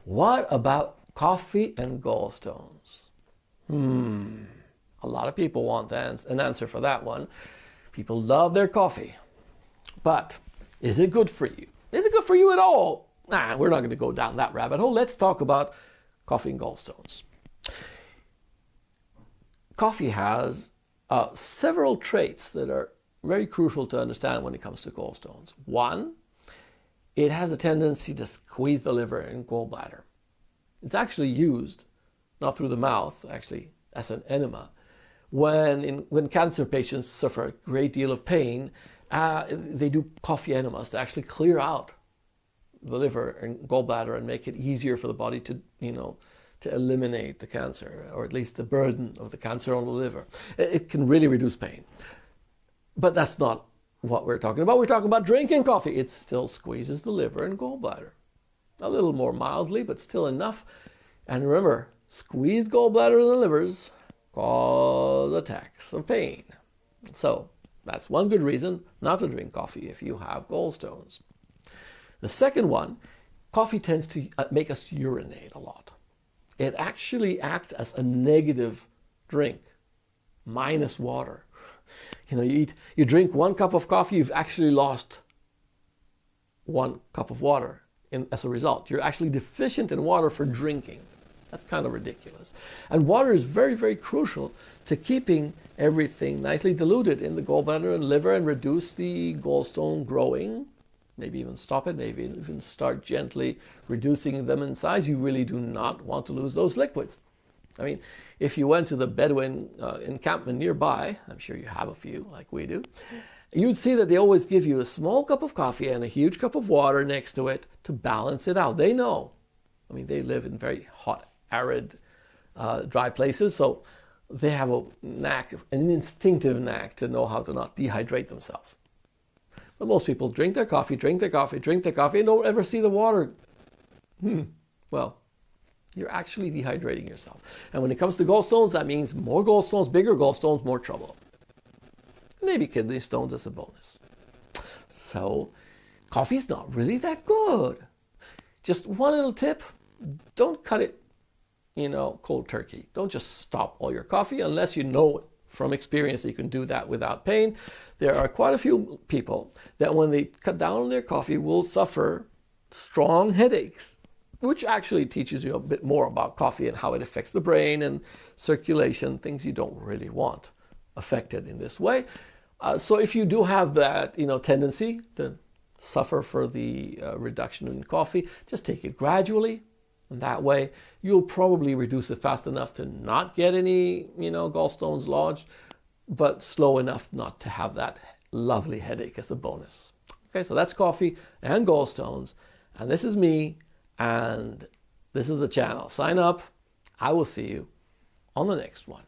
What about coffee and gallstones? A lot of people want an answer for that one. People love their coffee. But is it good for you? Is it good for you at all? Nah, we're not going to go down that rabbit hole. Let's talk about coffee and gallstones. Coffee has several traits that are very crucial to understand when it comes to gallstones. One, it has a tendency to squeeze the liver and gallbladder. It's actually used, not through the mouth, actually as an enema. When cancer patients suffer a great deal of pain, they do coffee enemas to actually clear out the liver and gallbladder and make it easier for the body to eliminate the cancer, or at least the burden of the cancer on the liver. It can really reduce pain. But that's not what we're talking about. We're talking about drinking coffee. It still squeezes the liver and gallbladder. A little more mildly, but still enough. And remember, squeezed gallbladder and the livers cause attacks of pain. So that's one good reason not to drink coffee if you have gallstones. The second one, coffee tends to make us urinate a lot. It actually acts as a negative drink, minus water. You drink 1 cup of coffee, you've actually lost 1 cup of water as a result. You're actually deficient in water for drinking. That's kind of ridiculous. And water is very, very crucial to keeping everything nicely diluted in the gallbladder and liver and reduce the gallstone growing. Maybe even stop it, maybe even start gently reducing them in size. You really do not want to lose those liquids. I mean, if you went to the Bedouin encampment nearby, I'm sure you have a few like we do, you'd see that they always give you a small cup of coffee and a huge cup of water next to it to balance it out. They know. I mean, they live in very hot, arid, dry places, so they have an instinctive knack to know how to not dehydrate themselves. But most people drink their coffee, and don't ever see the water. Well, you're actually dehydrating yourself. And when it comes to gallstones, that means more gallstones, bigger gallstones, more trouble. Maybe kidney stones as a bonus. So, coffee's not really that good. Just one little tip, don't cut it, cold turkey. Don't just stop all your coffee unless you know from experience that you can do that without pain. There are quite a few people that when they cut down on their coffee will suffer strong headaches, which actually teaches you a bit more about coffee and how it affects the brain and circulation, things you don't really want affected in this way. So if you do have that, tendency to suffer for the reduction in coffee, just take it gradually. And that way, you'll probably reduce it fast enough to not get any, gallstones lodged, but slow enough not to have that lovely headache as a bonus. Okay, so that's coffee and gallstones. And this is me, and this is the channel. Sign up. I will see you on the next one.